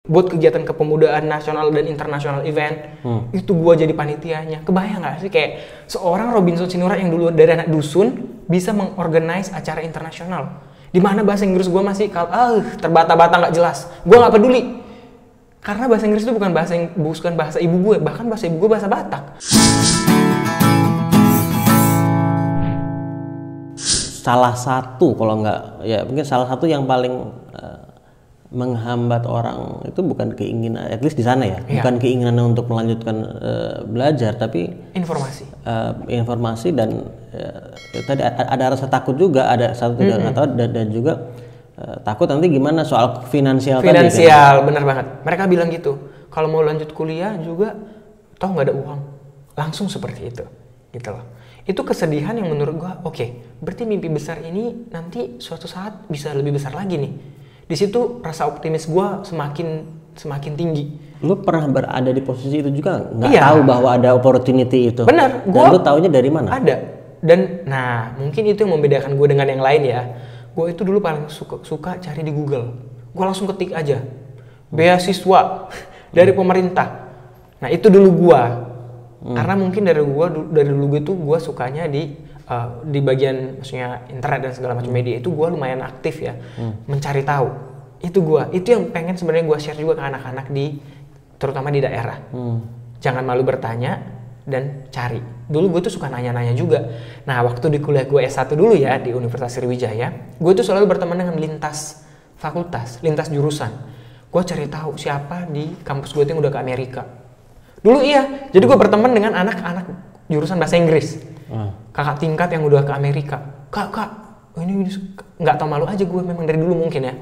buat kegiatan kepemudaan nasional dan internasional event, itu gue jadi panitianya. Kebayang nggak sih kayak seorang Robinson Sinurat yang dulu dari anak dusun bisa mengorganize acara internasional, di mana bahasa Inggris gue masih terbata-bata nggak jelas. Gue nggak peduli, karena bahasa Inggris itu bukan bahasa ibu gue, bahkan bahasa ibu gue bahasa Batak. Salah satu, kalau nggak ya mungkin salah satu yang paling menghambat orang itu bukan keinginan, at least di sana ya, bukan keinginan untuk melanjutkan belajar, tapi informasi dan tadi ada rasa takut juga, ada satu tidak tahu dan juga takut nanti gimana soal finansial tadi, kan? Bener banget. Mereka bilang gitu, kalau mau lanjut kuliah juga toh nggak ada uang, langsung seperti itu gitu loh. Itu kesedihan yang menurut gua oke, berarti mimpi besar ini nanti suatu saat bisa lebih besar lagi nih. Di situ rasa optimis gue semakin tinggi. Lu pernah berada di posisi itu juga nggak tahu bahwa ada opportunity itu? Benar. Dan lu taunya dari mana? Ada. Dan nah mungkin itu yang membedakan gue dengan yang lain ya. Gue itu dulu paling suka cari di Google. Gue langsung ketik aja beasiswa dari pemerintah. Nah itu dulu gue. Karena mungkin dari dulu gue tuh gue sukanya di bagian maksudnya internet dan segala macam media itu gue lumayan aktif ya, mencari tahu. Itu yang pengen sebenarnya gue share juga ke anak-anak terutama di daerah. Jangan malu bertanya dan cari. Dulu gue tuh suka nanya-nanya juga. Nah waktu di kuliah gue S1 dulu ya di Universitas Sriwijaya, gue tuh selalu berteman dengan lintas fakultas, lintas jurusan. Gue cari tahu siapa di kampus gue yang udah ke Amerika. Dulu iya, jadi gue berteman dengan anak-anak jurusan bahasa Inggris. Kakak tingkat yang udah ke Amerika. Kak, ini nggak tau malu aja gue memang dari dulu mungkin ya.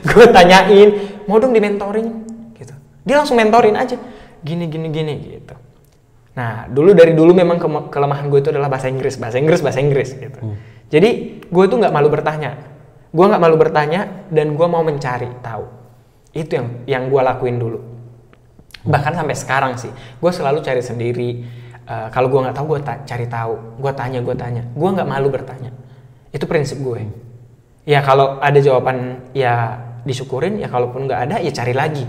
Gue tanyain, mau dong di mentoring gitu. Dia langsung mentorin aja, gini gitu. Nah, dari dulu memang kelemahan gue itu adalah bahasa Inggris gitu. Jadi gue tuh nggak malu bertanya. Gue nggak malu bertanya dan gue mau mencari tahu. Itu yang gue lakuin dulu. Bahkan sampai sekarang sih, gue selalu cari sendiri. Kalau gue nggak tahu, gue cari tahu. Gue tanya. Gue nggak malu bertanya. Itu prinsip gue. Ya kalau ada jawaban ya disyukurin. Ya kalaupun nggak ada, ya cari lagi.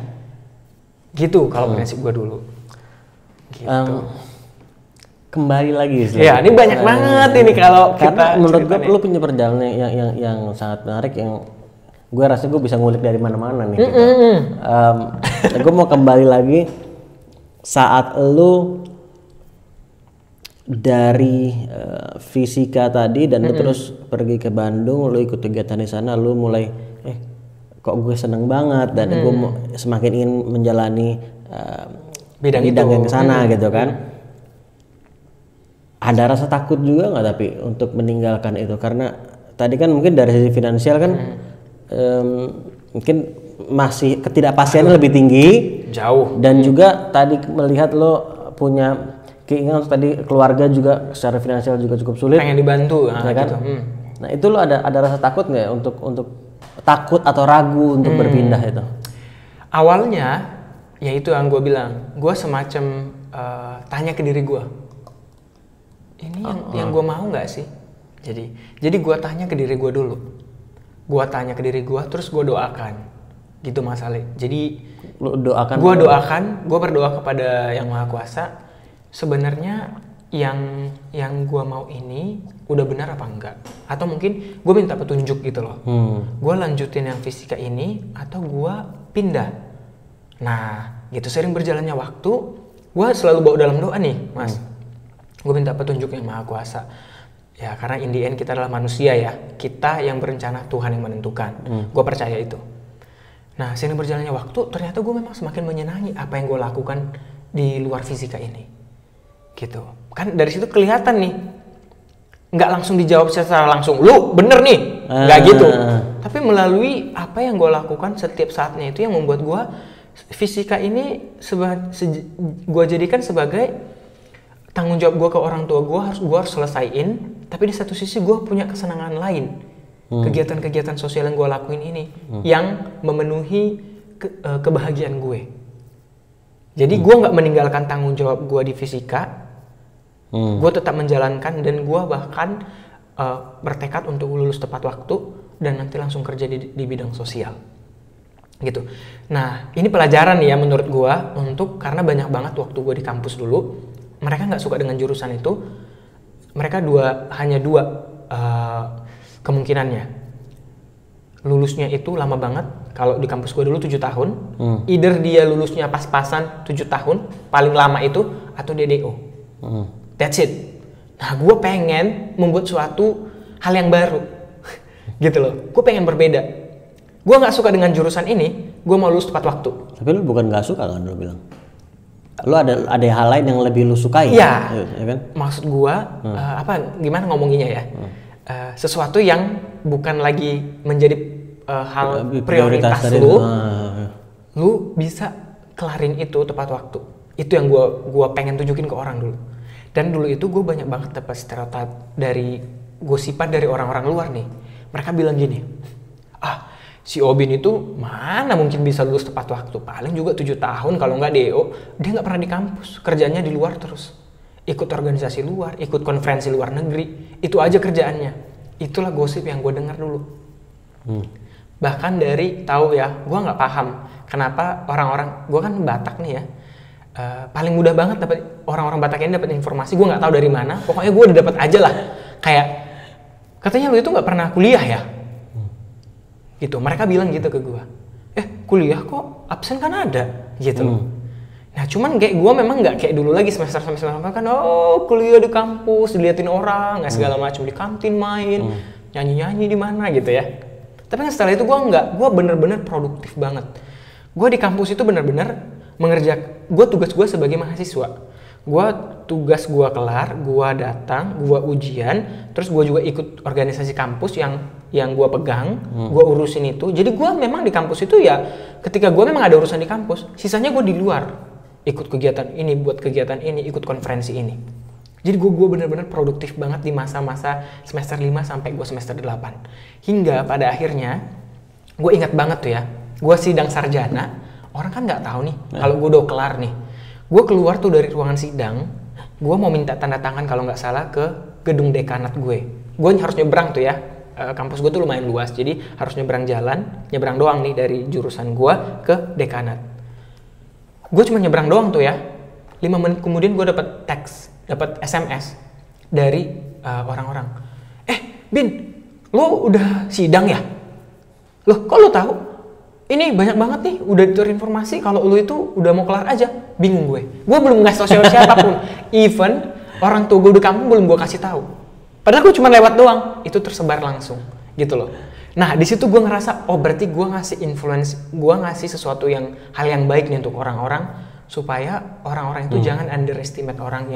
Gitu kalau prinsip gue dulu. Gitu. Kembali lagi sih. Ya ini banyak banget ini kalau karena menurut gue lu punya perjalanan yang sangat menarik yang gue rasa gue bisa ngulik dari mana-mana nih. Gue mau kembali lagi saat lu dari fisika tadi dan lu terus pergi ke Bandung, lu ikut kegiatan di sana, lu mulai kok gue seneng banget dan gue semakin ingin menjalani bidang yang sana gitu kan. Ada rasa takut juga nggak tapi untuk meninggalkan itu, karena tadi kan mungkin dari sisi finansial kan mungkin masih ketidakpastiannya lebih tinggi jauh, dan juga tadi melihat lo punya keinginan tadi keluarga juga secara finansial juga cukup sulit, pengen dibantu ya kan? Gitu. Nah itu lo ada rasa takut nggak untuk takut atau ragu untuk berpindah itu? Awalnya ya itu yang gue bilang, gue semacam tanya ke diri gue, ini yang gue mau nggak sih? Jadi gue tanya ke diri gue dulu, gue tanya ke diri gue, terus gue doakan, gitu Mas Ale. Jadi gue berdoa kepada Yang Maha Kuasa. Sebenarnya yang gue mau ini udah benar apa enggak? Atau mungkin gue minta petunjuk gitu loh. Gue lanjutin yang fisika ini atau gue pindah? Nah, gitu sering berjalannya waktu, gue selalu bawa dalam doa nih, Mas. Gue minta petunjuk Yang Maha Kuasa. Ya, karena in the end kita adalah manusia ya. Kita yang berencana, Tuhan yang menentukan. Gue percaya itu. Nah, sering berjalannya waktu, ternyata gue memang semakin menyenangi apa yang gue lakukan di luar fisika ini. Gitu kan, dari situ kelihatan nih, nggak langsung dijawab secara langsung lu bener nih, nggak gitu, tapi melalui apa yang gue lakukan setiap saatnya itu yang membuat gue fisika ini gue jadikan sebagai tanggung jawab gue ke orang tua gue, harus selesaiin. Tapi di satu sisi gue punya kesenangan lain, kegiatan-kegiatan sosial yang gue lakuin ini yang memenuhi kebahagiaan gue. Jadi gue nggak meninggalkan tanggung jawab gue di fisika, gue tetap menjalankan dan gue bahkan bertekad untuk lulus tepat waktu dan nanti langsung kerja di bidang sosial. gitu. Nah ini pelajaran ya menurut gue, untuk karena banyak banget waktu gue di kampus dulu mereka nggak suka dengan jurusan itu. Mereka hanya dua kemungkinannya. Lulusnya itu lama banget. Kalau di kampus gue dulu 7 tahun. Either dia lulusnya pas-pasan 7 tahun, paling lama itu, atau dia DO. That's it. Nah gue pengen membuat suatu hal yang baru. Gitu loh. Gue pengen berbeda. Gue nggak suka dengan jurusan ini, gue mau lulus tepat waktu. Tapi lu bukan nggak suka kan lu bilang? Lu ada hal lain yang lebih lu sukai? Iya. Ya kan? Maksud gue gimana ngomonginnya ya? Sesuatu yang bukan lagi menjadi hal prioritas lu bisa kelarin itu tepat waktu. Itu yang gue pengen tunjukin ke orang dulu. Dan dulu itu gue banyak banget dapat stereotip dari gosipan dari orang-orang luar nih. Mereka bilang gini, si Obin itu mana mungkin bisa lulus tepat waktu, paling juga 7 tahun kalau nggak DO, dia nggak pernah di kampus, kerjanya di luar terus. Ikut organisasi luar, ikut konferensi luar negeri, itu aja kerjaannya. Itulah gosip yang gue dengar dulu. Bahkan dari tahu ya, gue nggak paham kenapa orang-orang, gue kan Batak nih ya, paling mudah banget dapat orang-orang Batak ini dapat informasi, gue nggak tahu dari mana, pokoknya gue udah dapat aja lah. Kayak katanya lu itu nggak pernah kuliah ya, gitu. Mereka bilang gitu ke gue, kuliah kok absen kan ada, gitu loh. Nah cuman kayak gue memang nggak kayak dulu lagi semester kan, kuliah di kampus, diliatin orang, nggak segala macam, di kantin main, nyanyi-nyanyi di mana gitu ya. Tapi kan setelah itu gue bener-bener produktif banget. Gue di kampus itu bener-bener tugas gue sebagai mahasiswa. Tugas gue kelar, gue datang, gue ujian, terus gue juga ikut organisasi kampus yang gue pegang, gue urusin itu. Jadi gue memang di kampus itu ya, ketika gue memang ada urusan di kampus, sisanya gue di luar, ikut kegiatan ini, buat kegiatan ini, ikut konferensi ini. Jadi gue bener-bener produktif banget di masa-masa semester 5 sampai gue semester 8. Hingga pada akhirnya, gue ingat banget tuh ya, gue sidang sarjana, orang kan nggak tahu nih, kalau gue udah kelar nih. Gue keluar tuh dari ruangan sidang, gue mau minta tanda tangan kalau nggak salah ke gedung dekanat gue. Gue harus nyebrang tuh ya, kampus gue tuh lumayan luas, jadi harus nyebrang jalan, nyebrang doang nih dari jurusan gue ke dekanat. Gue cuma nyebrang doang tuh ya, 5 menit kemudian gue dapat SMS dari orang-orang. Bin, lo udah sidang ya? Loh, kok lo tahu? Ini banyak banget nih, udah terinformasi kalau lo itu udah mau kelar aja. Bingung gue. Gue belum ngasih tau siapapun. Even orang tua gue di kampung belum gue kasih tahu. Padahal gue cuma lewat doang. Itu tersebar langsung, gitu loh. Nah, di situ gue ngerasa, berarti gue ngasih influence, gue ngasih sesuatu hal yang baik nih untuk orang-orang, supaya orang-orang itu jangan underestimate orang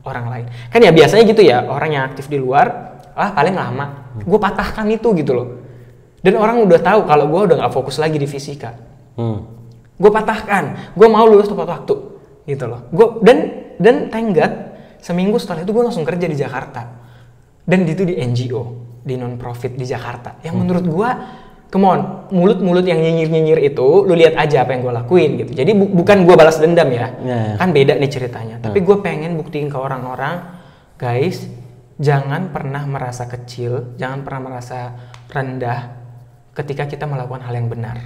lain. Kan ya biasanya gitu ya, orang yang aktif di luar, paling lama. Gue patahkan itu gitu loh. Dan orang udah tahu kalau gue udah gak fokus lagi di fisika. Gue patahkan, gue mau lulus tepat waktu, gitu loh. Dan thank God, seminggu setelah itu gue langsung kerja di Jakarta. Dan itu di NGO, di non-profit di Jakarta. Yang menurut gue, come on, mulut-mulut yang nyinyir-nyinyir itu, lu lihat aja apa yang gue lakuin gitu. Jadi bukan gue balas dendam ya, kan beda nih ceritanya. Tapi gue pengen buktiin ke orang-orang, guys, jangan pernah merasa kecil, jangan pernah merasa rendah ketika kita melakukan hal yang benar.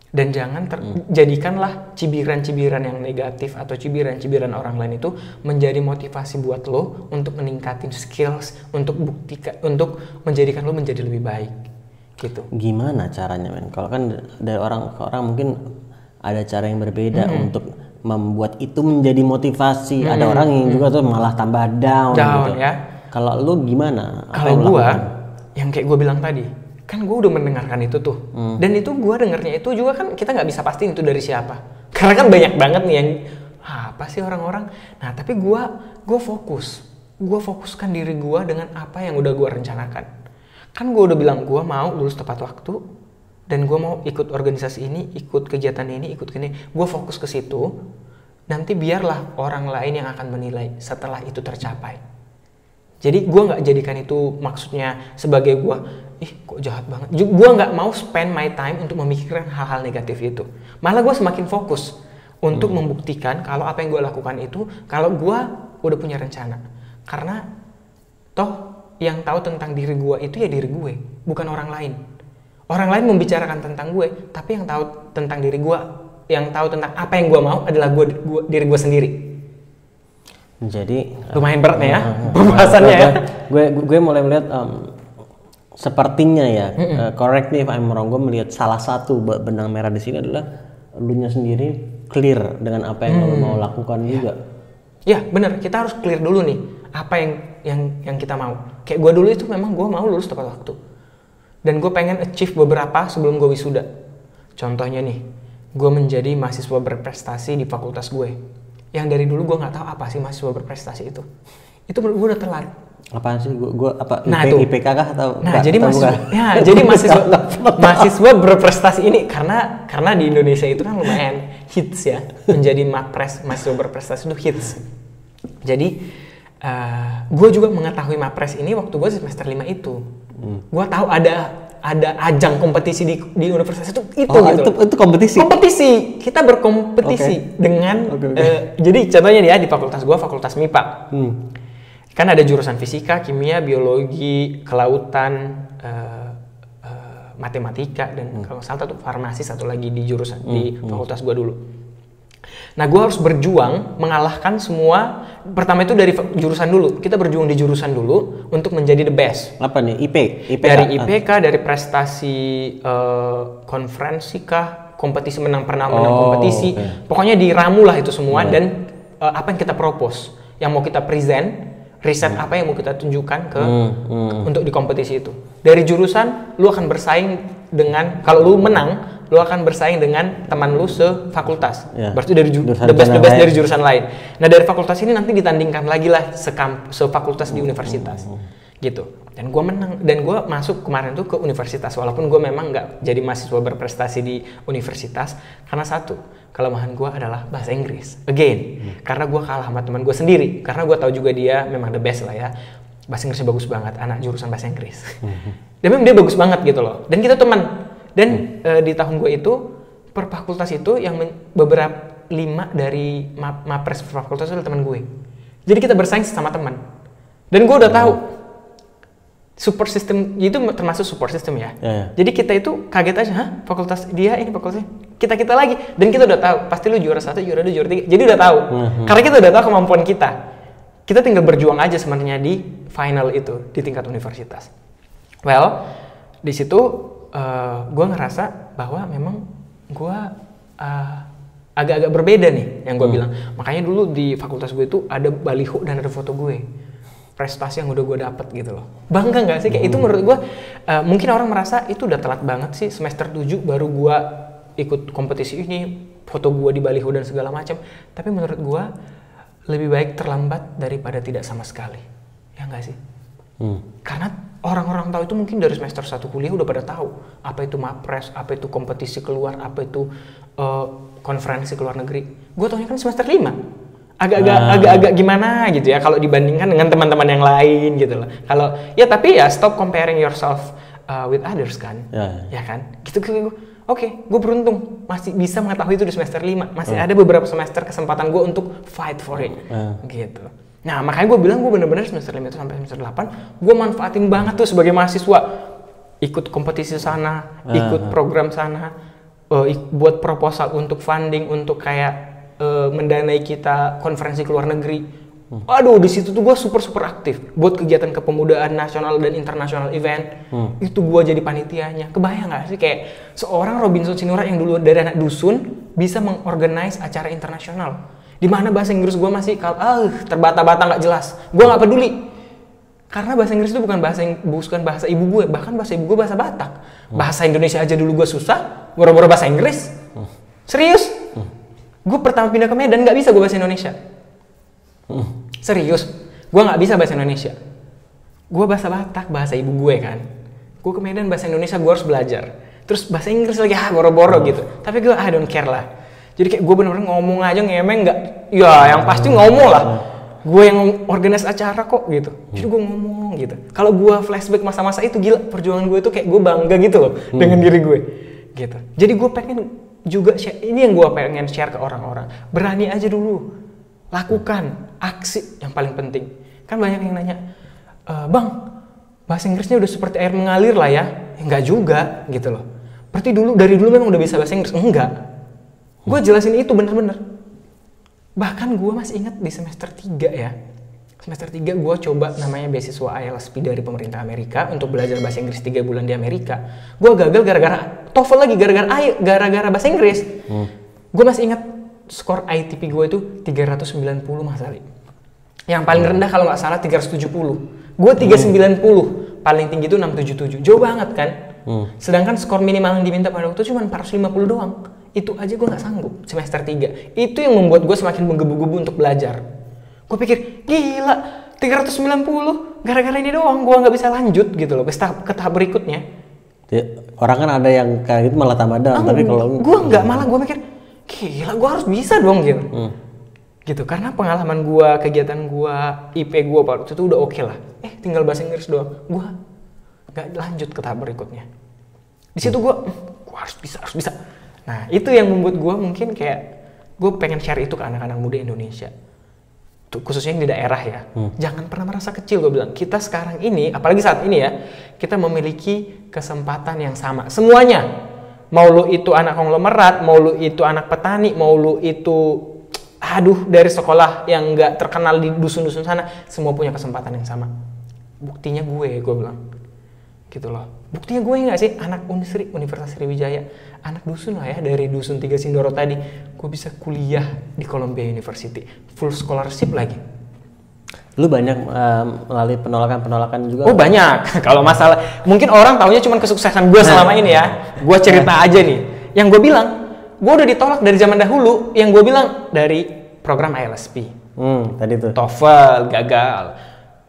Dan jangan jadikanlah cibiran-cibiran yang negatif atau cibiran-cibiran orang lain itu menjadi motivasi buat lo untuk meningkatin skills, untuk menjadikan lo menjadi lebih baik. Gitu. Gimana caranya, men? Kalau kan dari orang mungkin ada cara yang berbeda untuk membuat itu menjadi motivasi. Ada orang yang juga tuh malah tambah down gitu. Ya. Kalau lu gimana? Kalau gua yang kayak gua bilang tadi, kan gua udah mendengarkan itu tuh. Dan itu gua dengarnya itu juga kan kita nggak bisa pastiin itu dari siapa. Karena kan banyak banget nih yang apa sih orang-orang. Nah, tapi gua fokus. Gua fokuskan diri gua dengan apa yang udah gua rencanakan. Kan gue udah bilang gue mau lulus tepat waktu dan gue mau ikut organisasi ini, ikut kegiatan ini, ikut gini. Gue fokus ke situ. Nanti biarlah orang lain yang akan menilai setelah itu tercapai. Jadi gue nggak jadikan itu maksudnya sebagai gue, kok jahat banget. Gue nggak mau spend my time untuk memikirkan hal-hal negatif itu. Malah gue semakin fokus untuk membuktikan kalau apa yang gue lakukan itu, kalau gue udah punya rencana. Karena toh yang tahu tentang diri gue itu ya diri gue, bukan orang lain. Orang lain membicarakan tentang gue, tapi yang tahu tentang diri gue, yang tahu tentang apa yang gue mau adalah diri gue sendiri. Jadi lumayan berat ya pembahasannya ya. Gue mulai melihat sepertinya ya, correct me if I'm wrong, gue melihat salah satu benang merah di sini adalah elunya sendiri clear dengan apa yang lo mau lakukan juga. Ya benar, kita harus clear dulu nih apa yang kita mau. Kayak gue dulu itu memang gue mau lulus tepat waktu. Dan gue pengen achieve beberapa sebelum gue wisuda. Contohnya nih, gue menjadi mahasiswa berprestasi di fakultas gue. Yang dari dulu gue nggak tahu apa sih mahasiswa berprestasi itu. Itu menurut gue udah telat. Apaan sih? Gue apa? Nah, IPK kah atau? Nah, jadi mahasiswa berprestasi ini karena di Indonesia itu kan lumayan hits ya. Menjadi mahasiswa berprestasi itu hits. Jadi gue juga mengetahui Mapres ini waktu gue semester 5 itu. Gue tahu ada ajang kompetisi di universitas itu gitu. Itu kompetisi Kita berkompetisi dengan jadi contohnya nih ya, di fakultas gue, fakultas MIPA kan ada jurusan fisika, kimia, biologi, kelautan, matematika, dan kalau salah satu farmasi, satu lagi di jurusan di fakultas gue dulu. Nah, gue harus berjuang mengalahkan semua. Pertama itu dari jurusan dulu. Kita berjuang di jurusan dulu untuk menjadi the best. Apa nih? IPK? Dari IPK, dari prestasi konferensi kah, kompetisi pernah menang kompetisi. Okay. Pokoknya diramu lah itu semua. Dan apa yang kita propose, yang mau kita present, riset apa yang mau kita tunjukkan ke untuk di kompetisi itu. Dari jurusan, lu akan bersaing dengan, kalau lu menang, lu akan bersaing dengan teman lu sefakultas. Berarti dari the best dari jurusan lain. Nah, dari fakultas ini nanti ditandingkan lagi lah sefakultas di universitas. Gitu. Dan gue menang, dan gue masuk kemarin tuh ke universitas, walaupun gue memang nggak jadi mahasiswa berprestasi di universitas, karena satu, kelemahan gue adalah bahasa Inggris. Again, karena gue kalah sama teman gue sendiri, karena gue tahu juga dia memang the best lah ya. Bahasa Inggrisnya bagus banget, anak jurusan bahasa Inggris. Dan memang dia bagus banget gitu loh. Dan kita teman. Dan di tahun gue itu, per fakultas itu yang beberapa 5 dari Mapres fakultas itu adalah teman gue. Jadi kita bersaing sama teman. Dan gue udah tahu support system itu termasuk support system ya. Jadi kita itu kaget aja, hah, fakultas dia ini fakultasnya kita lagi. Dan kita udah tahu pasti lu juara 1, juara 2, juara 3. Jadi udah tahu. Karena kita udah tahu kemampuan kita. Kita tinggal berjuang aja sebenarnya di final itu di tingkat universitas. Well, di situ gue ngerasa bahwa memang gue agak-agak berbeda nih yang gue bilang. Makanya dulu di fakultas gue itu ada baliho dan ada foto gue, prestasi yang udah gue dapet gitu loh. Bangga nggak sih? Kayak itu menurut gue mungkin orang merasa itu udah telat banget sih, semester 7 baru gue ikut kompetisi ini, foto gue di baliho dan segala macam. Tapi menurut gue lebih baik terlambat daripada tidak sama sekali, ya nggak sih? Karena orang-orang tahu itu mungkin dari semester 1 kuliah udah pada tahu apa itu Mapres, apa itu kompetisi keluar, apa itu konferensi ke luar negeri. Gue taunya kan semester 5. Agak-agak gimana gitu ya kalau dibandingkan dengan teman-teman yang lain gitu loh. Kalau ya tapi ya stop comparing yourself with others kan. Ya kan? Gitu. Oke, gue beruntung masih bisa mengetahui itu di semester 5. Masih ada beberapa semester kesempatan gue untuk fight for it. Gitu. Nah, makanya gue bilang gue bener-bener semester 5 itu sampai semester 8 gue manfaatin banget tuh sebagai mahasiswa, ikut kompetisi sana, ikut program sana, buat proposal untuk funding untuk kayak mendanai kita konferensi ke luar negeri. Aduh, di situ tuh gue super aktif buat kegiatan kepemudaan nasional dan internasional event. Itu gue jadi panitianya. Kebayang nggak sih kayak seorang Robinson Sinurat yang dulu dari anak dusun bisa mengorganize acara internasional. Di mana bahasa Inggris gue masih terbata-bata nggak jelas. Gue nggak peduli. Karena bahasa Inggris itu bukan bahasa ibu gue, bahkan bahasa ibu gue bahasa Batak. Bahasa Indonesia aja dulu gue susah, boro-boro bahasa Inggris. Serius? Gue pertama pindah ke Medan nggak bisa gue bahasa Indonesia. Serius, gue nggak bisa bahasa Indonesia. Gue bahasa Batak, bahasa ibu gue kan. Gue ke Medan bahasa Indonesia gue harus belajar. Terus bahasa Inggris lagi boro-boro gitu. Tapi gue I don't care lah. Jadi kayak gue bener-bener ngomong aja ngemeng nggak. Ya yang pasti ngomong lah. Gue yang organize acara kok gitu. Jadi gue ngomong gitu. Kalau gue flashback masa-masa itu gila, perjuangan gue itu kayak gue bangga gitu loh dengan diri gue. Gitu. Jadi gue pengen juga share, ini yang gue pengen share ke orang-orang. Berani aja dulu. Lakukan aksi yang paling penting. Kan banyak yang nanya, "Bang, bahasa Inggrisnya udah seperti air mengalir lah ya." Enggak juga gitu loh. Berarti dari dulu memang udah bisa bahasa Inggris? Enggak. Gue jelasin itu bener-bener. Bahkan gue masih ingat di semester 3 ya. Semester 3 gue coba namanya beasiswa IELTS dari pemerintah Amerika untuk belajar bahasa Inggris 3 bulan di Amerika. Gue gagal gara-gara TOEFL lagi, gara-gara bahasa Inggris. Gue masih ingat skor ITP gue itu 390 Mas Ali. Yang paling rendah kalau nggak salah 370. Gue 390. Paling tinggi itu 677. Jauh banget kan? Sedangkan skor minimal yang diminta pada waktu itu cuma 450 doang. Itu aja gue nggak sanggup semester 3. Itu yang membuat gue semakin menggebu-gebu untuk belajar. Gue pikir, gila, 390 gara-gara ini doang gue nggak bisa lanjut gitu loh ke tahap berikutnya. Orang kan ada yang kayak gitu malah tambah down, tapi kalau gue nggak, malah gue mikir, gila gue harus bisa dong gitu. Gitu, karena pengalaman gue, kegiatan gue, IP gue waktu itu udah oke lah. Tinggal bahasa Inggris doang, gue nggak lanjut ke tahap berikutnya. Di situ gue harus bisa. Nah itu yang membuat gue mungkin kayak gue pengen share itu ke anak-anak muda Indonesia. Khususnya yang di daerah ya, jangan pernah merasa kecil. Gue bilang, kita sekarang ini, apalagi saat ini ya, kita memiliki kesempatan yang sama semuanya. Mau lu itu anak konglomerat, mau lu itu anak petani, mau lu itu dari sekolah yang nggak terkenal di dusun-dusun sana, semua punya kesempatan yang sama. Buktinya gue bilang gitu loh. Buktinya gue nggak sih, anak Unisri, Universitas Sriwijaya, anak dusun lah ya, dari dusun 3 Sindoro tadi, gue bisa kuliah di Columbia University, full scholarship lagi. Lu banyak melalui penolakan juga? Oh banyak. Kalau masalah, mungkin orang taunya cuma kesuksesan gue selama ini ya. Gue cerita aja nih. Yang gue bilang, gue udah ditolak dari zaman dahulu. Yang gue bilang dari program IELTS. Tadi tuh. TOEFL gagal.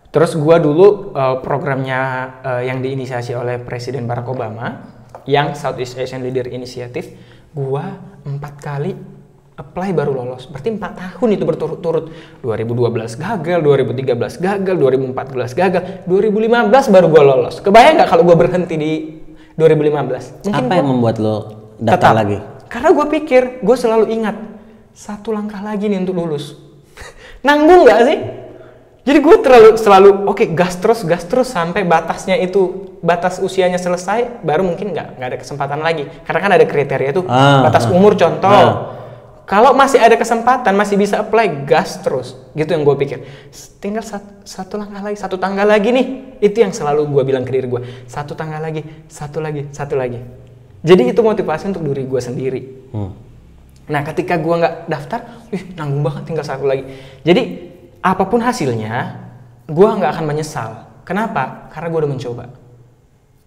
Terus gue dulu programnya yang diinisiasi oleh Presiden Barack Obama, yang Southeast Asian Leader Initiative, gue 4 kali apply baru lolos. Berarti 4 tahun itu berturut-turut. 2012 gagal, 2013 gagal, 2014 gagal, 2015 baru gue lolos. Kebayang nggak kalau gue berhenti di 2015? Mungkin apa yang membuat lo daftar lagi? Karena gue pikir, gue selalu ingat, 1 langkah lagi nih untuk lulus. Nanggung nggak sih? Jadi gue selalu oke, gas terus sampai batas usianya selesai, baru mungkin nggak ada kesempatan lagi. Karena kan ada kriteria tuh, batas umur contoh. Kalau masih ada kesempatan, masih bisa apply, gas terus. Gitu yang gue pikir. Tinggal satu langkah lagi, 1 tangga lagi nih. Itu yang selalu gue bilang ke diri gue. 1 tangga lagi, 1 lagi. Jadi itu motivasi untuk diri gue sendiri. Nah ketika gue nggak daftar, nanggung banget, tinggal 1 lagi. Jadi apapun hasilnya, gue nggak akan menyesal. Kenapa? Karena gue udah mencoba.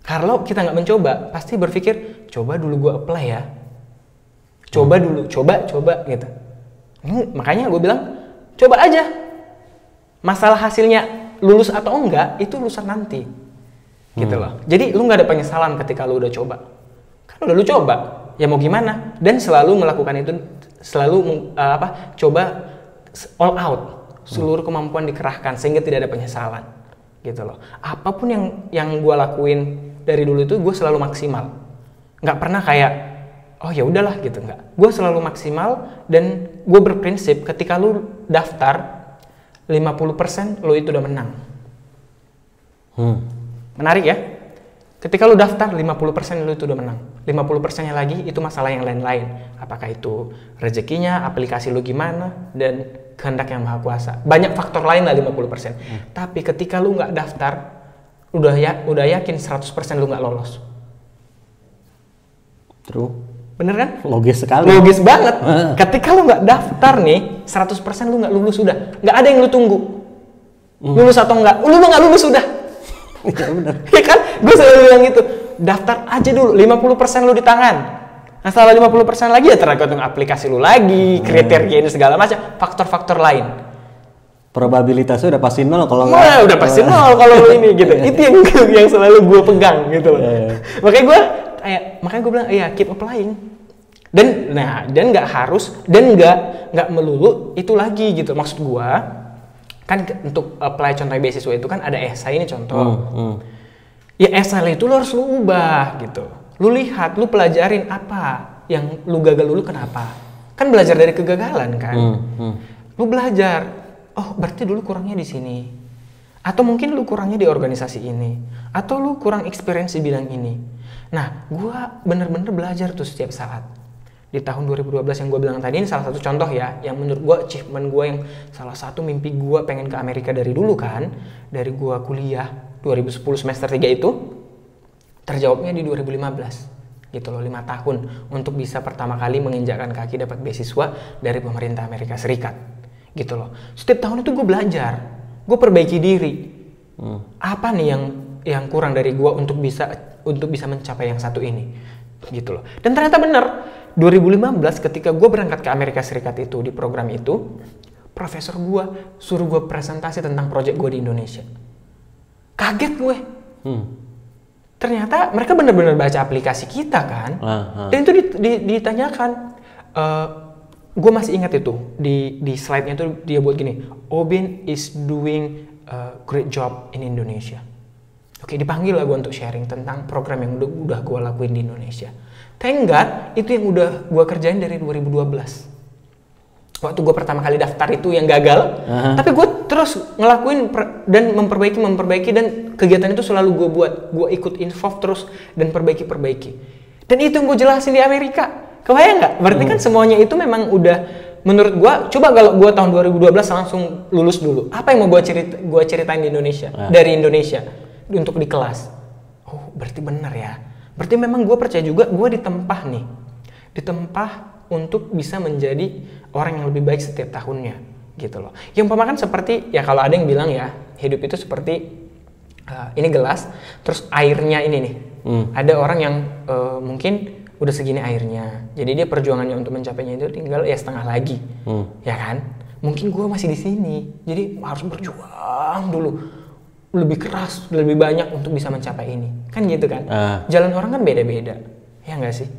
Kalau kita nggak mencoba, pasti berpikir, coba dulu gue apply ya. Coba dulu, coba gitu. Makanya gue bilang, coba aja. Masalah hasilnya lulus atau enggak, itu urusan nanti. Gitu loh. Jadi lu nggak ada penyesalan ketika lu udah coba. Kan udah lu coba, ya mau gimana? Dan selalu melakukan itu, coba all out. Seluruh kemampuan dikerahkan sehingga tidak ada penyesalan. Gitu loh. Apapun yang gue lakuin dari dulu itu, gue selalu maksimal. Nggak pernah kayak, oh ya udahlah gitu, enggak. Gue selalu maksimal dan gue berprinsip ketika lu daftar 50% lu itu udah menang. Menarik ya? Ketika lu daftar 50% lu itu udah menang. 50%-nya lagi itu masalah yang lain-lain. Apakah itu rezekinya, aplikasi lu gimana, dan kehendak yang maha kuasa. Banyak faktor lain lah 50%. Tapi ketika lu nggak daftar, udah yakin 100% lu nggak lolos. True. Bener kan? Logis sekali. Logis banget. Ketika lu nggak daftar nih, 100% lu nggak lulus udah. Nggak ada yang lu tunggu. Lulus atau enggak, lu nggak lulus udah. Iya benar. Ya kan? Gue selalu bilang gitu. Daftar aja dulu, 50% lu di tangan. Nah setelah 50% lagi ya tergantung aplikasi lu lagi, kriteria ini segala macam, faktor-faktor lain. Probabilitasnya udah pasti 0 kalau nggak. Udah pasti 0 kalau lu ini gitu. Itu yang selalu gue pegang gitu loh. Makanya gue bilang, keep applying. Dan nggak harus, dan nggak melulu itu lagi gitu. Maksud gue, kan untuk apply contoh beasiswa itu kan ada esai ini contoh. Ya esai itu lo harus lu ubah gitu. Lu lihat, lu pelajarin apa yang lu gagal dulu kenapa. Kan belajar dari kegagalan kan. Lu belajar, oh berarti dulu kurangnya di sini. Atau mungkin lu kurangnya di organisasi ini, atau lu kurang experience di bidang ini. Nah, gue bener-bener belajar tuh setiap saat. Di tahun 2012 yang gue bilang tadi, ini salah satu contoh ya, yang menurut gue achievement gue, yang salah satu mimpi gue pengen ke Amerika dari dulu kan, dari gue kuliah 2010 semester 3 itu, terjawabnya di 2015 gitu loh, 5 tahun untuk bisa pertama kali menginjakkan kaki dapat beasiswa dari pemerintah Amerika Serikat gitu loh. Setiap tahun itu gue belajar, gue perbaiki diri. Apa nih yang kurang dari gue untuk bisa mencapai yang satu ini gitu loh. Dan ternyata benar, 2015 ketika gue berangkat ke Amerika Serikat itu di program itu, profesor gue suruh gue presentasi tentang proyek gue di Indonesia. Kaget gue. Ternyata mereka benar-benar baca aplikasi kita kan. Dan itu ditanyakan. Gue masih ingat itu di slide-nya itu dia buat gini, Obin is doing a great job in Indonesia. Oke, dipanggil lah gue untuk sharing tentang program yang udah gue lakuin di Indonesia. Thank God, itu yang udah gue kerjain dari 2012. Waktu gue pertama kali daftar itu yang gagal, tapi gue terus ngelakuin dan memperbaiki, dan kegiatan itu selalu gue buat. Gue ikut involve terus dan perbaiki. Dan itu yang gue jelasin di Amerika. Kebayang nggak? Berarti kan semuanya itu memang udah, menurut gue, coba kalau gue tahun 2012 langsung lulus dulu, apa yang mau gue ceritain di Indonesia, dari Indonesia untuk di kelas. Oh, berarti benar ya. Berarti memang gue percaya juga gue ditempah untuk bisa menjadi orang yang lebih baik setiap tahunnya gitu loh. Yang umpama kan seperti, ya kalau ada yang bilang ya, hidup itu seperti ini gelas, terus airnya ini nih. Ada orang yang mungkin udah segini airnya, jadi dia perjuangannya untuk mencapainya itu tinggal ya setengah lagi, ya kan? Mungkin gue masih di sini, jadi harus berjuang dulu, lebih keras, lebih banyak untuk bisa mencapai ini, kan gitu kan? Jalan orang kan beda-beda, ya nggak sih?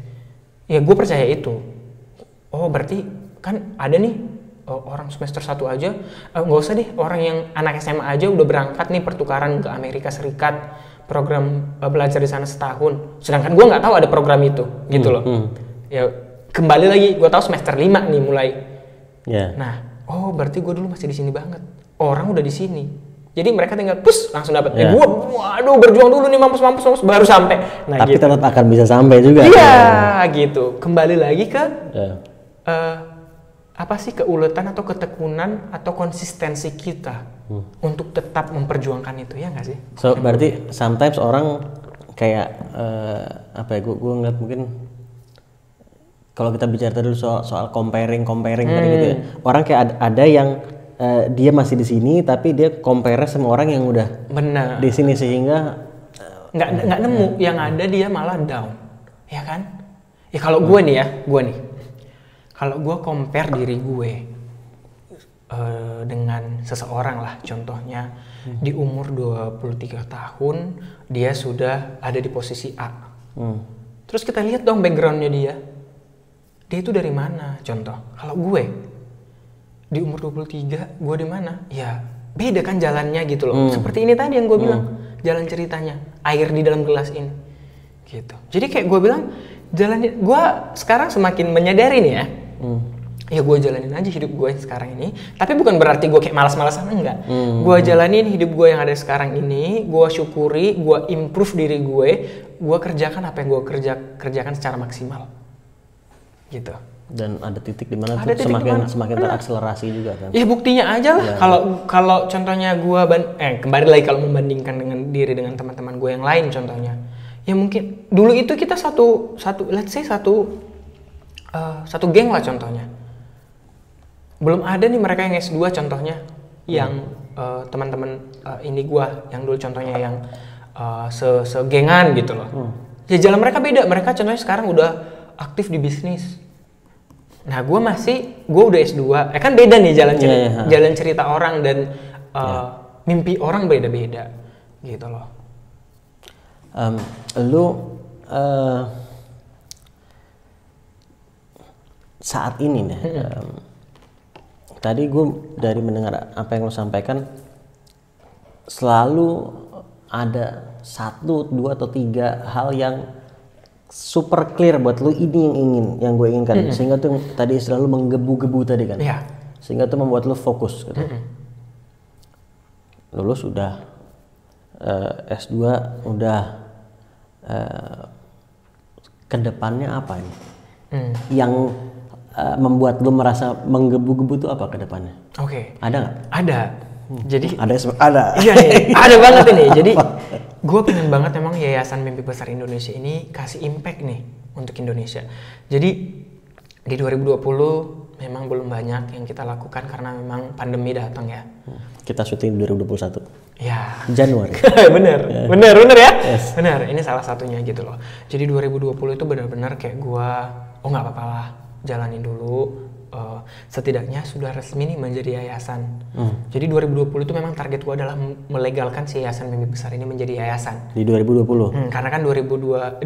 Ya gue percaya itu. Oh berarti kan ada nih orang semester 1 aja, nggak usah deh, orang yang anak SMA aja udah berangkat nih pertukaran ke Amerika Serikat, program belajar di sana setahun. Sedangkan gue nggak tahu ada program itu, gitu loh. Ya kembali lagi, gue tahu semester 5 nih mulai. Nah, oh berarti gue dulu masih di sini banget. Orang udah di sini. Jadi mereka tinggal langsung dapat. Gue, waduh berjuang dulu nih mampus baru sampai. Nah, tapi gitu. tetap akan bisa sampai juga. Iya, gitu. Kembali lagi ke apa sih, keuletan atau ketekunan atau konsistensi kita untuk tetap memperjuangkan itu, ya nggak sih? So berarti sometimes orang kayak apa ya? Gue ngeliat mungkin kalau kita bicara tadi soal comparing tadi gitu ya. Orang kayak ada yang dia masih di sini tapi dia compare sama orang yang udah di sini, sehingga nggak nemu, yang ada dia malah down, ya kan? Ya kalau gue nih, kalau gue compare diri gue dengan seseorang lah, contohnya di umur 23 tahun dia sudah ada di posisi A. Terus kita lihat dong backgroundnya dia itu dari mana? Contoh, kalau gue di umur 23, gue di mana? Ya beda kan jalannya gitu loh. Seperti ini tadi yang gue bilang, jalan ceritanya, air di dalam gelas ini gitu. Jadi kayak gue bilang, jalannya gue sekarang semakin menyadari nih ya, ya gue jalanin aja hidup gue sekarang ini. Tapi bukan berarti gue kayak malas-malasan, enggak. Gue jalanin hidup gue yang ada sekarang ini, gue syukuri, gue improve diri gue kerjakan apa yang gue kerjakan secara maksimal gitu. Dan ada titik di mana tuh semakin terakselerasi juga kan. Ya buktinya aja lah. Kalau contohnya gue kembali lagi, kalau membandingkan dengan diri dengan teman-teman gue yang lain contohnya. Ya mungkin dulu itu kita satu let's say satu geng lah contohnya. Belum ada nih mereka yang S2 contohnya, yang teman-teman ini gue yang dulu contohnya yang segengan gitu loh. Ya jalan mereka beda. Mereka contohnya sekarang udah aktif di bisnis. Nah gue udah S2, kan beda nih jalan cerita orang dan mimpi orang beda-beda gitu loh. Saat ini nih, tadi gue dari mendengar apa yang lo sampaikan, selalu ada 1, 2, atau 3 hal yang super clear buat lu, ini yang gue inginkan, sehingga tuh tadi selalu menggebu-gebu tadi kan, sehingga tuh membuat lu fokus gitu. lulus udah S2 udah kedepannya apa ini? Yang membuat lu merasa menggebu-gebu tuh apa kedepannya? Oke. Ada nggak? Ada. Jadi ada. Iya nih, ada banget ini. Jadi gue pengen banget memang Yayasan Mimpi Besar Indonesia ini kasih impact nih untuk Indonesia. Jadi di 2020 memang belum banyak yang kita lakukan karena memang pandemi datang ya. Kita syuting 2021. Ya. Januari. bener ya. Yes. Bener, ini salah satunya gitu loh. Jadi 2020 itu benar-benar kayak gue, oh nggak apa-apa lah, jalanin dulu. Setidaknya sudah resmi nih menjadi yayasan. Jadi 2020 itu memang target gue adalah melegalkan si Yayasan Mimpi Besar ini menjadi yayasan. Di 2020? Karena kan 2018-19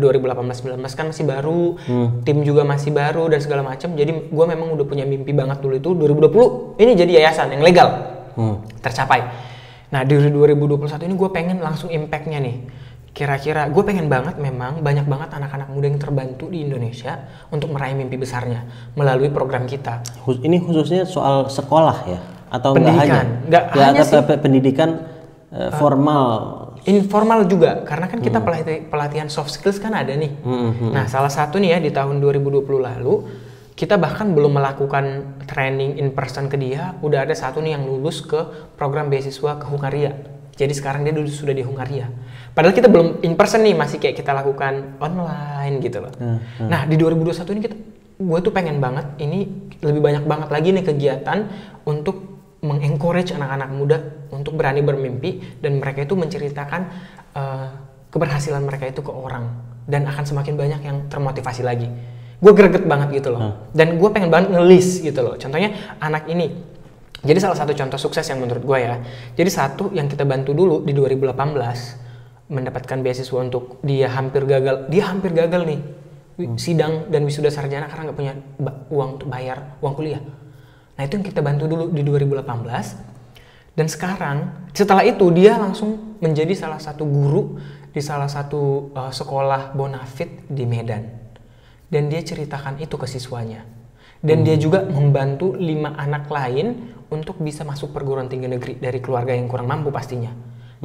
kan masih baru, tim juga masih baru dan segala macam. Jadi gue memang udah punya mimpi banget dulu itu 2020 ini jadi yayasan yang legal, tercapai. Nah di 2021 ini gue pengen langsung impactnya nih. Kira-kira gue pengen banget memang banyak banget anak-anak muda yang terbantu di Indonesia untuk meraih mimpi besarnya melalui program kita. Ini khususnya soal sekolah ya? Atau pendidikan? Nggak hanya sih. Pendidikan formal? Informal juga, karena kan kita pelatihan soft skills kan ada nih. Nah salah satu nih ya di tahun 2020 lalu, kita bahkan belum melakukan training in person ke dia, udah ada satu nih yang lulus ke program beasiswa ke Hungaria. Jadi sekarang dia sudah di Hungaria. Padahal kita belum in person nih, masih kayak kita lakukan online gitu loh. Nah di 2021 ini gue tuh pengen banget ini lebih banyak banget lagi nih kegiatan untuk mengencourage anak-anak muda untuk berani bermimpi dan mereka itu menceritakan keberhasilan mereka itu ke orang dan akan semakin banyak yang termotivasi lagi. Gue greget banget gitu loh. Dan gue pengen banget nge-list gitu loh. Contohnya anak ini. Jadi salah satu contoh sukses yang menurut gue ya. Jadi satu yang kita bantu dulu di 2018 mendapatkan beasiswa untuk dia hampir gagal nih sidang dan wisuda sarjana karena nggak punya uang untuk bayar uang kuliah. Nah itu yang kita bantu dulu di 2018 dan sekarang setelah itu dia langsung menjadi salah satu guru di salah satu sekolah bonafit di Medan dan dia ceritakan itu ke siswanya dan dia juga membantu 5 anak lain untuk bisa masuk perguruan tinggi negeri dari keluarga yang kurang mampu pastinya.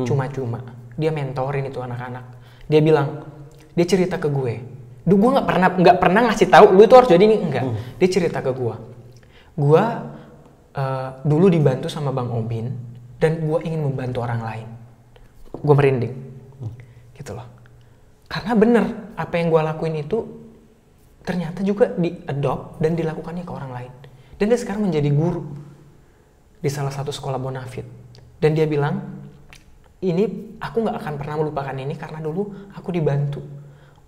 Cuma-cuma dia mentorin itu anak-anak. Dia bilang, dia cerita ke gue. Duh, gue nggak pernah ngasih tahu lu itu harus jadi ini enggak. Dia cerita ke gue. Gue dulu dibantu sama Bang Obin dan gue ingin membantu orang lain. Gue merinding, gitu loh. Karena bener apa yang gue lakuin itu ternyata juga di-adopt dan dilakukannya ke orang lain. Dan dia sekarang menjadi guru di salah satu sekolah bonafit. Dan dia bilang, ini aku nggak akan pernah melupakan ini karena dulu aku dibantu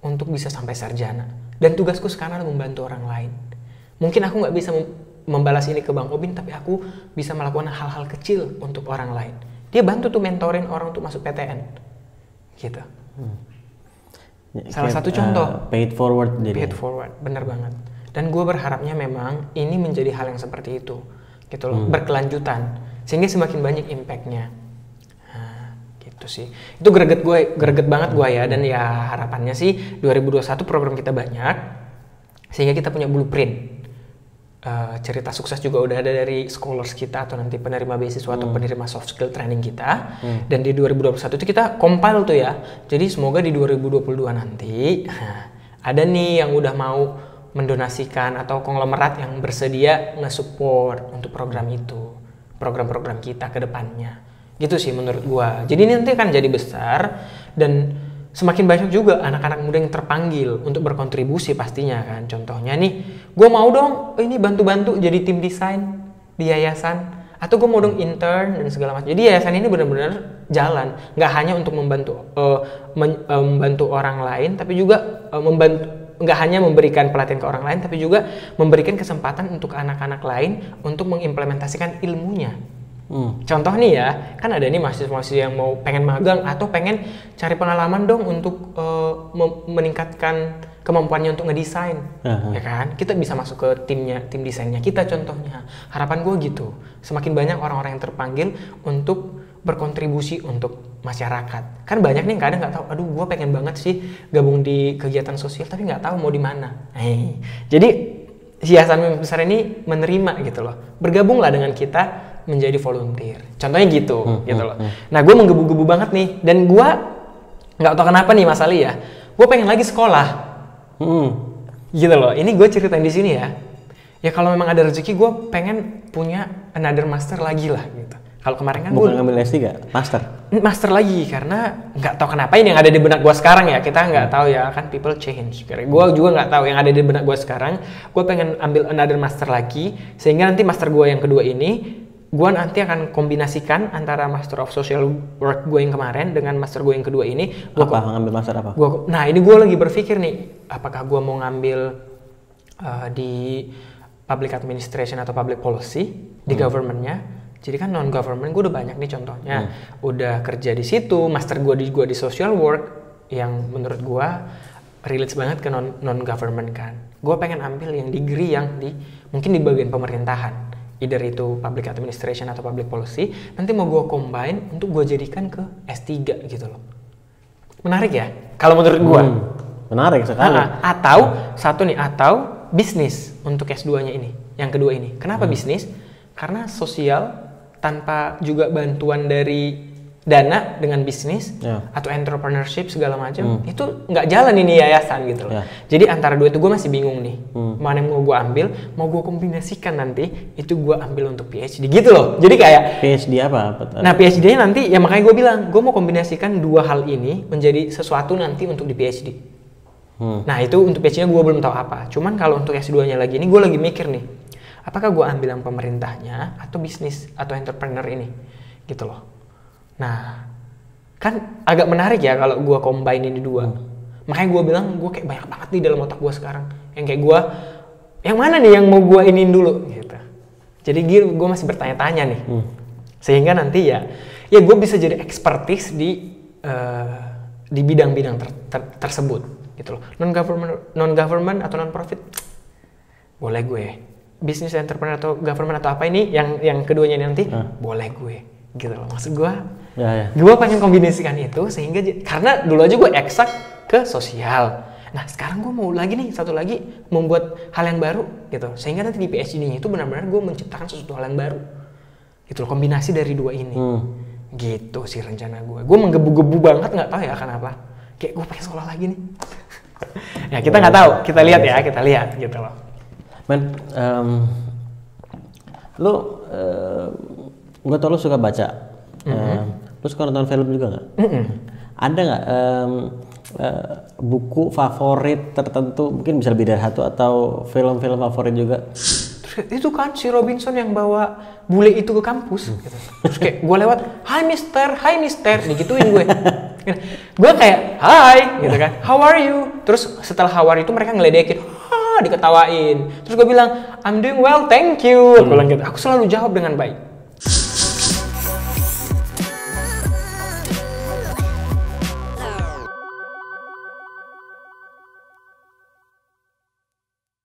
untuk bisa sampai sarjana. Dan tugasku sekarang adalah membantu orang lain. Mungkin aku nggak bisa membalas ini ke Bang Obin, tapi aku bisa melakukan hal-hal kecil untuk orang lain. Dia bantu tuh mentorin orang untuk masuk PTN. Gitu. Salah satu contoh. Paid forward. Paid forward, bener banget. Dan gue berharapnya memang ini menjadi hal yang seperti itu. Gitu loh, berkelanjutan. Sehingga semakin banyak impact-nya. Gitu sih. Itu greget banget gue ya, dan ya harapannya sih 2021 program kita banyak sehingga kita punya blueprint. Cerita sukses juga udah ada dari scholars kita atau nanti penerima beasiswa atau penerima soft skill training kita. Dan di 2021 itu kita compile tuh ya. Jadi semoga di 2022 nanti ada nih yang udah mau mendonasikan atau konglomerat yang bersedia nge-support untuk program itu, program-program kita ke depannya. Gitu sih menurut gua. Jadi ini nanti akan jadi besar dan semakin banyak juga anak-anak muda yang terpanggil untuk berkontribusi pastinya kan. Contohnya nih, gua mau dong ini bantu-bantu jadi tim desain di yayasan, atau gua mau dong intern dan segala macam. Jadi yayasan ini benar-benar jalan, nggak hanya untuk membantu orang lain, tapi juga nggak hanya memberikan pelatihan ke orang lain, tapi juga memberikan kesempatan untuk anak-anak lain untuk mengimplementasikan ilmunya. Contoh nih ya, kan ada nih mahasiswa-mahasiswa yang mau pengen magang atau pengen cari pengalaman dong untuk meningkatkan kemampuannya untuk ngedesain, ya kan? Kita bisa masuk ke tim desainnya kita contohnya. Harapan gue gitu, semakin banyak orang-orang yang terpanggil untuk berkontribusi untuk masyarakat. Kan banyak nih kadang nggak tahu, aduh gue pengen banget sih gabung di kegiatan sosial tapi nggak tahu mau di mana. Jadi Yayasan Mimpi Besar ini menerima gitu loh. Bergabunglah dengan kita menjadi volunteer. Contohnya gitu, gitu loh. Nah, gue menggebu-gebu banget nih, dan gue nggak tahu kenapa nih Mas Ali ya, gue pengen lagi sekolah. Gitu loh. Ini gue ceritain di sini ya. Ya kalau memang ada rezeki, gue pengen punya another master lagi lah gitu. Kalau kemarin kan bukan ngambil S3, master lagi, karena nggak tahu kenapa ini yang ada di benak gue sekarang ya, kita nggak tahu ya, kan people change. Gue juga nggak tahu yang ada di benak gue sekarang. Gue pengen ambil another master lagi, sehingga nanti master gue yang kedua ini, gue nanti akan kombinasikan antara master of social work gue yang kemarin dengan master gue yang kedua ini. Ngambil master apa? Nah ini gue lagi berpikir nih, apakah gue mau ngambil di public administration atau public policy di governmentnya. Jadi kan non-government gue udah banyak nih contohnya, udah kerja di situ, master gue di social work yang menurut gue relates banget ke non-government kan. Gue pengen ambil yang degree yang mungkin di bagian pemerintahan, either itu public administration atau public policy, nanti mau gue combine untuk gue jadikan ke S3 gitu loh. Menarik ya? Kalau menurut gue. Menarik sekali. Atau bisnis untuk S2-nya ini, yang kedua ini. Kenapa bisnis? Karena sosial tanpa juga bantuan dari dana dengan bisnis atau entrepreneurship segala macam itu nggak jalan ini yayasan gitu loh. Jadi antara dua itu gue masih bingung nih, mana yang mau gue ambil, mau gue kombinasikan nanti itu gue ambil untuk PhD gitu loh. Jadi kayak PhD apa? Nah PhD-nya nanti ya makanya gue bilang gue mau kombinasikan dua hal ini menjadi sesuatu nanti untuk di PhD. Nah itu untuk PhD-nya gue belum tahu apa. Cuman kalau untuk S2-nya lagi ini gue lagi mikir nih, apakah gue ambil yang pemerintahnya atau bisnis atau entrepreneur ini gitu loh. Nah kan agak menarik ya kalau gue combine ini dua. Makanya gue bilang gue kayak banyak banget nih dalam otak gue sekarang yang kayak gue, yang mana nih yang mau gue iniin dulu gitu. Jadi gue masih bertanya-tanya nih, sehingga nanti ya gue bisa jadi expertise di bidang-bidang tersebut gitu loh. Non-government atau non-profit boleh gue, bisnis entrepreneur atau government atau apa ini yang keduanya nanti boleh gue gitu loh. Maksud gue gue pengen kombinasikan itu sehingga karena dulu aja gue eksak ke sosial. Nah sekarang gue mau lagi nih satu lagi membuat hal yang baru gitu, sehingga nanti di PhD-nya itu benar-benar gue menciptakan sesuatu hal yang baru gitu loh, kombinasi dari dua ini. Gitu sih rencana gue. Gue menggebu-gebu banget, nggak tahu ya kenapa. Kayak gue pengen sekolah lagi nih. Ya kita nggak tahu, kita lihat gitu loh. Men, gue tau lu suka baca. Lu suka nonton film juga nggak? Ada nggak buku favorit tertentu, mungkin bisa lebih dari satu, atau film-film favorit juga? Itu kan si Robinson yang bawa bule itu ke kampus gitu. Terus kayak gue lewat, hi mister, digituin gue. Gue kayak hi gitu kan, how are you? Terus setelah how are you itu mereka ngeledekin, diketawain. Terus gue bilang I'm doing well, thank you. Aku bilang gitu. Aku selalu jawab dengan baik.